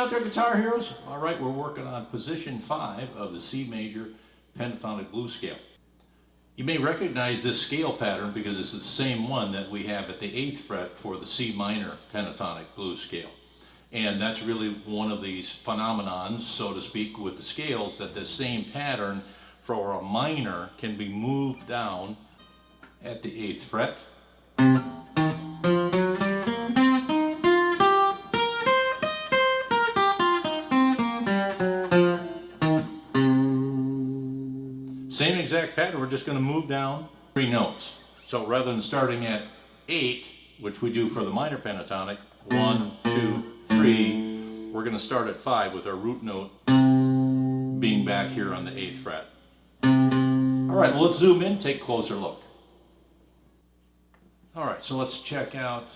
out there, guitar heroes? All right, we're working on position 5 of the C Major Pentatonic Blues Scale. You may recognize this scale pattern because it's the same one that we have at the 8th fret for the C Minor Pentatonic Blues Scale. And that's really one of these phenomenons, so to speak, with the scales, that the same pattern for a minor can be moved down at the 8th fret. Same exact pattern, we're just going to move down 3 notes. So rather than starting at 8, which we do for the minor pentatonic, 1, 2, 3, we're going to start at 5 with our root note being back here on the 8th fret. Alright, well, let's zoom in, take a closer look. Alright, so let's check out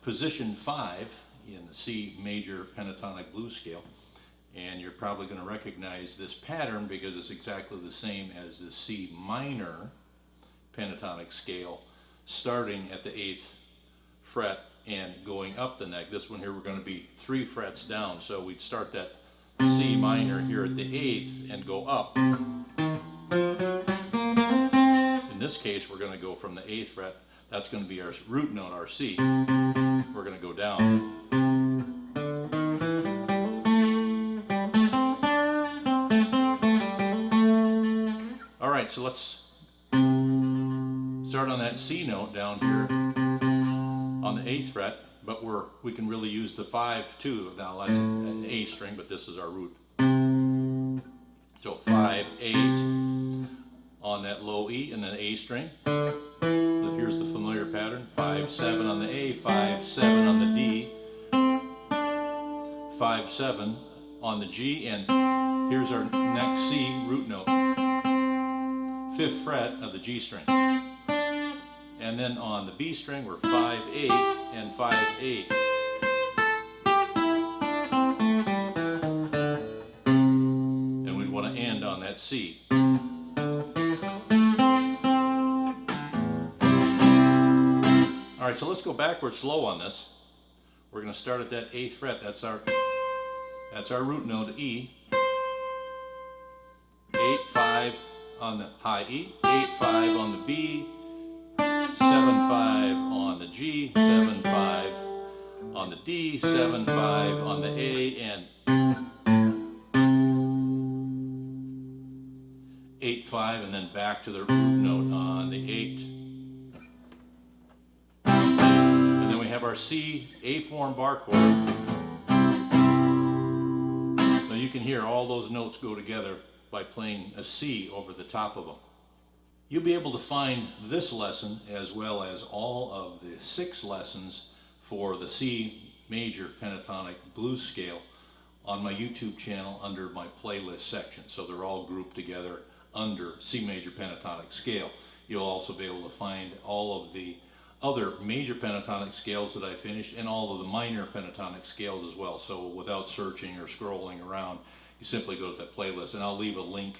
position 5 in the C Major Pentatonic Blues Scale. And you're probably going to recognize this pattern because it's exactly the same as the C Minor Pentatonic Scale, starting at the 8th fret and going up the neck. This one here, we're going to be 3 frets down, so we'd start that C minor here at the 8th and go up. In this case, we're going to go from the 8th fret. That's going to be our root note, our C. We're going to go down. Alright, so let's start on that C note down here on the 8th fret, but we can really use the 5 too. Now that's an A string, but this is our root. So 5, 8 on that low E and then A string. Here's the familiar pattern. 5, 7 on the A, 5, 7 on the D, 5, 7 on the G, and here's our next C root note. 5th fret of the G string. And then on the B string we're 5, 8 and 5, 8. And we want to end on that C. Alright, so let's go backwards slow on this. We're going to start at that 8th fret. That's our root note E. 8, 5 on the high E, 8, 5 on the B, 7, 5 on the G, 7, 5 on the D, 7, 5 on the A, and 8, 5, and then back to the root note on the 8. And then we have our C A-form bar chord. Now you can hear all those notes go together by playing a C over the top of them. You'll be able to find this lesson as well as all of the 6 lessons for the C Major Pentatonic Blues Scale on my YouTube channel under my playlist section. So they're all grouped together under C Major Pentatonic Scale. You'll also be able to find all of the other major pentatonic scales that I finished and all of the minor pentatonic scales as well. So without searching or scrolling around, you simply go to that playlist, and I'll leave a link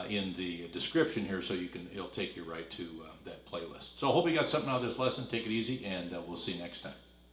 in the description here so it'll take you right to that playlist. So I hope you got something out of this lesson. Take it easy, and we'll see you next time.